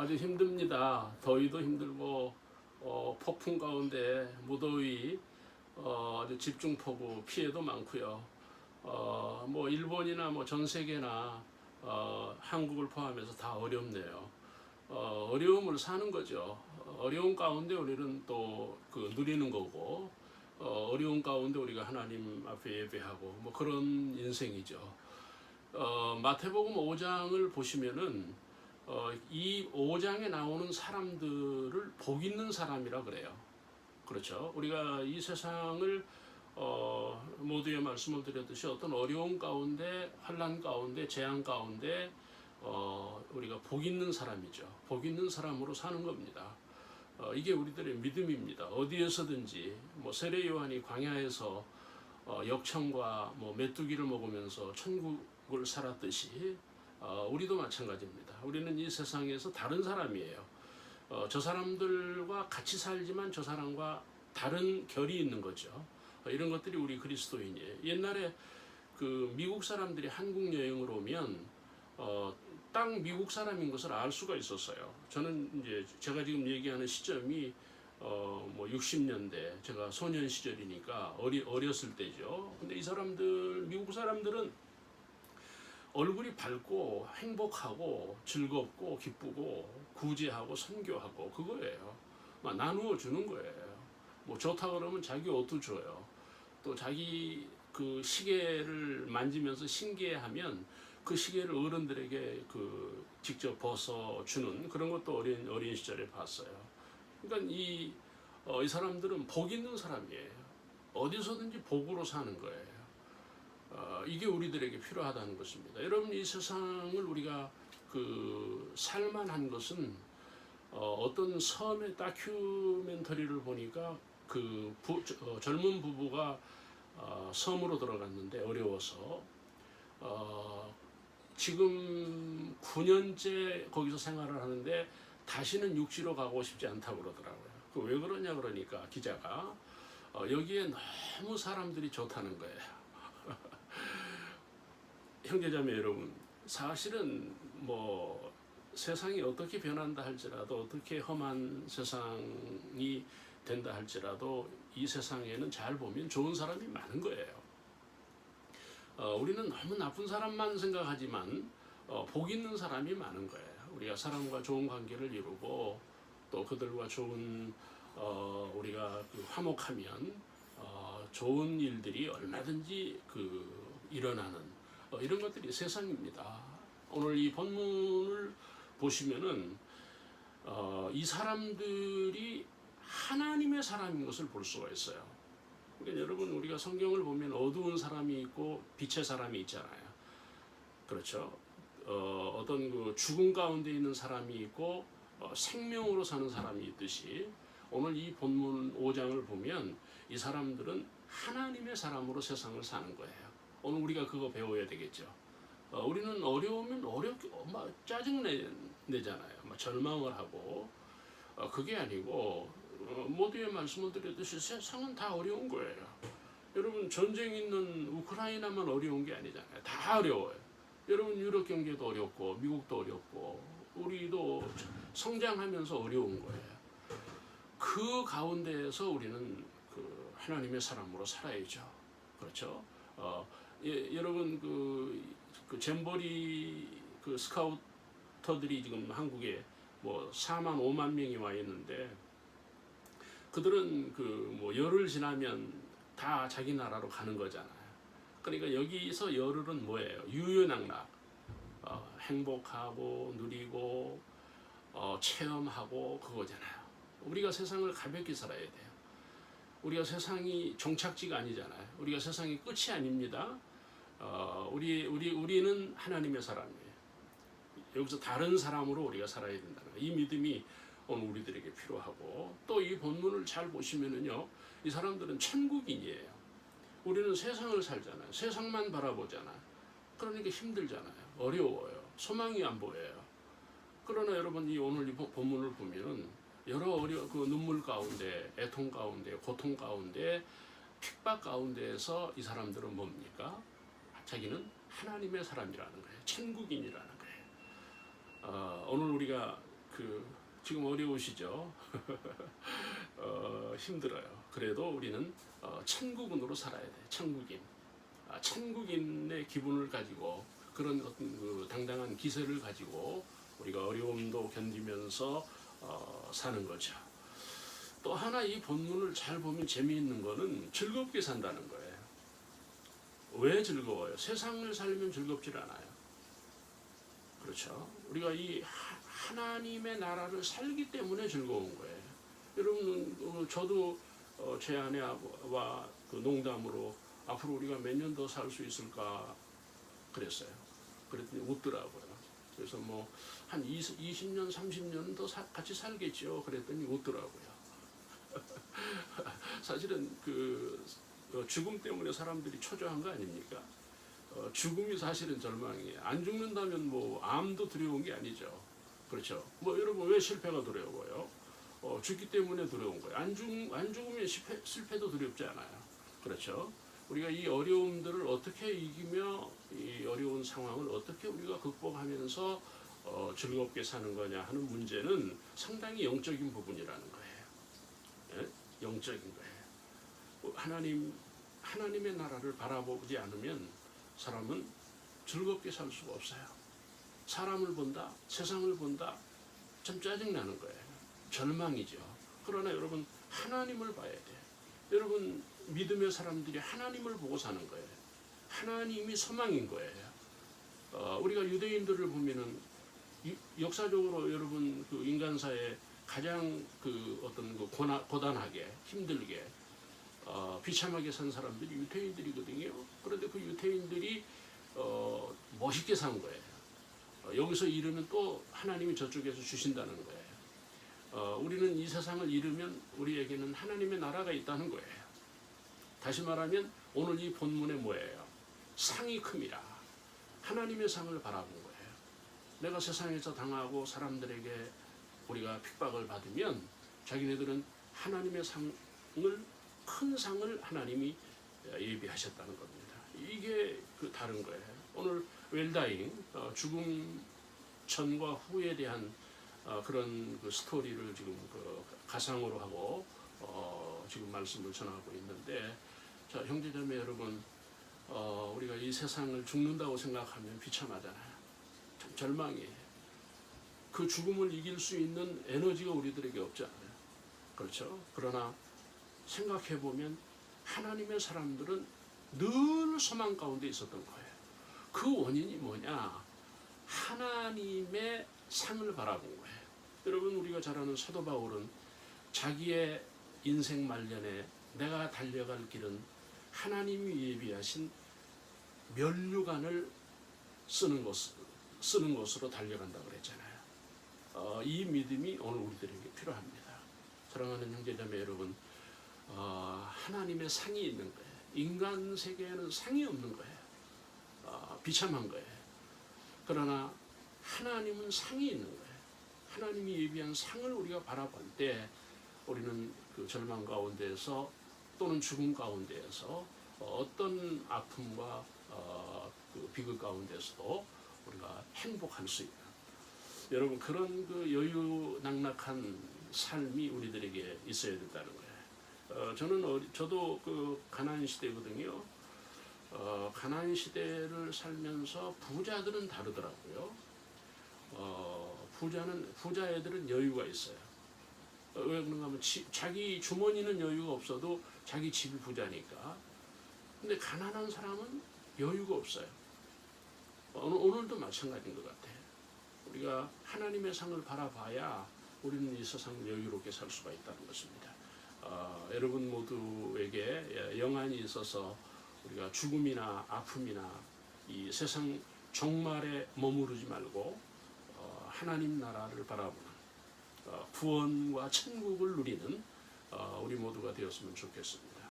아주 힘듭니다. 더위도 힘들고 폭풍 가운데 무더위, 아주 집중폭우 피해도 많고요. 뭐 일본이나 뭐 전 세계나 한국을 포함해서 다 어렵네요. 어려움을 사는 거죠. 어려운 가운데 우리는 또 그 누리는 거고, 어려운 가운데 우리가 하나님 앞에 예배하고 뭐 그런 인생이죠. 마태복음 5장을 보시면은 이 5장에 나오는 사람들을 복 있는 사람이라 그래요. 그렇죠. 우리가 이 세상을 모두의 말씀을 드렸듯이 어떤 어려운 가운데, 환난 가운데, 재앙 가운데 우리가 복 있는 사람이죠. 복 있는 사람으로 사는 겁니다. 이게 우리들의 믿음입니다. 어디에서든지 뭐 세례 요한이 광야에서 역청과 뭐 메뚜기를 먹으면서 천국을 살았듯이 우리도 마찬가지입니다. 우리는 이 세상에서 다른 사람이에요. 저 사람들과 같이 살지만 저 사람과 다른 결이 있는 거죠. 이런 것들이 우리 그리스도인이에요. 옛날에 그 미국 사람들이 한국 여행을 오면 딱 미국 사람인 것을 알 수가 있었어요. 저는 이제 제가 지금 얘기하는 시점이 뭐 60년대 제가 소년 시절이니까 어렸을 때죠. 근데 이 사람들 미국 사람들은 얼굴이 밝고 행복하고 즐겁고 기쁘고 구제하고 선교하고 그거예요. 막 나누어 주는 거예요. 뭐 좋다 그러면 자기 옷도 줘요. 또 자기 그 시계를 만지면서 신기해하면 그 시계를 어른들에게 그 직접 벗어 주는 그런 것도 어린 시절에 봤어요. 그러니까 이 사람들은 복 있는 사람이에요. 어디서든지 복으로 사는 거예요. 이게 우리들에게 필요하다는 것입니다. 여러분, 이 세상을 우리가 그 살만한 것은 어떤 섬의 다큐멘터리를 보니까 그 젊은 부부가 섬으로 들어갔는데 어려워서 지금 9년째 거기서 생활을 하는데 다시는 육지로 가고 싶지 않다고 그러더라고요. 왜 그러냐 그러니까 기자가 여기에 너무 사람들이 좋다는 거예요. 형제자매 여러분, 사실은 뭐 세상이 어떻게 변한다 할지라도, 어떻게 험한 세상이 된다 할지라도 이 세상에는 잘 보면 좋은 사람이 많은 거예요. 우리는 너무 나쁜 사람만 생각하지만 복 있는 사람이 많은 거예요. 우리가 사람과 좋은 관계를 이루고 또 그들과 좋은 우리가 그 화목하면 좋은 일들이 얼마든지 그 일어나는 이런 것들이 세상입니다. 오늘 이 본문을 보시면은 이 사람들이 하나님의 사람인 것을 볼 수가 있어요. 그러니까 여러분, 우리가 성경을 보면 어두운 사람이 있고 빛의 사람이 있잖아요. 그렇죠. 어떤 그 죽음 가운데 있는 사람이 있고 생명으로 사는 사람이 있듯이 오늘 이 본문 5장을 보면 이 사람들은 하나님의 사람으로 세상을 사는 거예요. 오늘 우리가 그거 배워야 되겠죠. 우리는 어려우면 어렵게 막 짜증내잖아요. 막 절망을 하고 그게 아니고 모두의 말씀을 드렸듯이 세상은 다 어려운 거예요. 여러분, 전쟁 있는 우크라이나만 어려운 게 아니잖아요. 다 어려워요. 여러분, 유럽 경제도 어렵고 미국도 어렵고 우리도 성장하면서 어려운 거예요. 그 가운데에서 우리는 그 하나님의 사람으로 살아야죠. 그렇죠? 여러분 그 잼버리 그 스카우터들이 지금 한국에 뭐 4만 5만 명이 와 있는데 그들은 그 뭐 열흘 지나면 다 자기 나라로 가는 거잖아요. 그러니까 여기서 열흘은 뭐예요? 유유낙낙 행복하고 누리고 체험하고 그거잖아요. 우리가 세상을 가볍게 살아야 돼요. 우리가 세상이 종착지가 아니잖아요. 우리가 세상이 끝이 아닙니다. 우리는 하나님의 사람이에요. 여기서 다른 사람으로 우리가 살아야 된다는 거예요. 이 믿음이 오늘 우리들에게 필요하고, 또 이 본문을 잘 보시면은요, 이 사람들은 천국인이에요. 우리는 세상을 살잖아요. 세상만 바라보잖아요. 그러니까 힘들잖아요. 어려워요. 소망이 안 보여요. 그러나 여러분, 오늘 이 본문을 보면 여러 그 눈물 가운데, 애통 가운데, 고통 가운데, 핍박 가운데에서 이 사람들은 뭡니까? 자기는 하나님의 사람이라는 거예요. 천국인이라는 거예요. 오늘 우리가 지금 어려우시죠? 힘들어요. 그래도 우리는 천국인으로 살아야 돼. 천국인. 천국인의 기분을 가지고 그런 어떤 그 당당한 기세를 가지고 우리가 어려움도 견디면서 사는 거죠. 또 하나 이 본문을 잘 보면 재미있는 거는 즐겁게 산다는 거예요. 왜 즐거워요? 세상을 살면 즐겁질 않아요. 그렇죠? 우리가 이 하나님의 나라를 살기 때문에 즐거운 거예요. 여러분, 저도 제 아내와 그 농담으로 앞으로 우리가 몇 년 더 살 수 있을까 그랬어요. 그랬더니 웃더라고요. 그래서 뭐 한 20년, 30년 더 같이 살겠죠. 그랬더니 웃더라고요. 사실은 그 죽음 때문에 사람들이 초조한 거 아닙니까? 죽음이 사실은 절망이에요. 안 죽는다면 뭐 암도 두려운 게 아니죠. 그렇죠? 뭐 여러분 왜 실패가 두려워요? 죽기 때문에 두려운 거예요. 안 죽으면 실패도 두렵지 않아요. 그렇죠? 우리가 이 어려움들을 어떻게 이기며 이 어려운 상황을 어떻게 우리가 극복하면서 즐겁게 사는 거냐 하는 문제는 상당히 영적인 부분이라는 거예요. 예? 영적인 거예요. 하나님의 나라를 바라보지 않으면 사람은 즐겁게 살 수가 없어요. 사람을 본다, 세상을 본다, 참 짜증나는 거예요. 절망이죠. 그러나 여러분 하나님을 봐야 돼요. 여러분 믿음의 사람들이 하나님을 보고 사는 거예요. 하나님이 소망인 거예요. 우리가 유대인들을 보면은 역사적으로 여러분 그 인간사에 가장 그 어떤 그 고단하게 힘들게 비참하게 산 사람들이 유태인들이거든요. 그런데 그 유태인들이 멋있게 산 거예요. 여기서 잃으면 또 하나님이 저쪽에서 주신다는 거예요. 우리는 이 세상을 잃으면 우리에게는 하나님의 나라가 있다는 거예요. 다시 말하면 오늘 이 본문에 뭐예요? 상이 큽니다. 하나님의 상을 바라본 거예요. 내가 세상에서 당하고 사람들에게 우리가 핍박을 받으면 자기네들은 하나님의 상을, 큰 상을 하나님이 예비하셨다는 겁니다. 이게 그 다른 거예요. 오늘 웰다잉 죽음 전과 후에 대한 그런 그 스토리를 지금 그 가상으로 하고 지금 말씀을 전하고 있는데, 자 형제자매 여러분, 우리가 이 세상을 죽는다고 생각하면 비참하잖아요. 참 절망이에요. 그 죽음을 이길 수 있는 에너지가 우리들에게 없잖아요. 그렇죠? 그러나 생각해 보면 하나님의 사람들은 늘 소망 가운데 있었던 거예요. 그 원인이 뭐냐? 하나님의 상을 바라본 거예요. 여러분 우리가 잘 아는 사도 바울은 자기의 인생 말년에 내가 달려갈 길은 하나님이 예비하신 면류관을 쓰는 것으로 달려간다고 그랬잖아요. 이 믿음이 오늘 우리들에게 필요합니다. 사랑하는 형제자매 여러분, 하나님의 상이 있는 거예요. 인간 세계에는 상이 없는 거예요. 비참한 거예요. 그러나 하나님은 상이 있는 거예요. 하나님이 예비한 상을 우리가 바라볼 때 우리는 그 절망 가운데에서 또는 죽음 가운데에서 어떤 아픔과 그 비극 가운데서도 우리가 행복할 수 있는, 여러분 그런 그 여유낭락한 삶이 우리들에게 있어야 된다는 거예요. 저도 그 가나안 시대거든요. 가나안 시대를 살면서 부자들은 다르더라고요. 부자 애들은 여유가 있어요. 왜 그런가 하면 자기 주머니는 여유가 없어도 자기 집이 부자니까. 근데 가난한 사람은 여유가 없어요. 오늘도 마찬가지인 것 같아요. 우리가 하나님의 상을 바라봐야 우리는 이 세상을 여유롭게 살 수가 있다는 것입니다. 여러분 모두에게 영안이 있어서 우리가 죽음이나 아픔이나 이 세상 종말에 머무르지 말고 하나님 나라를 바라보는 구원과 천국을 누리는 우리 모두가 되었으면 좋겠습니다.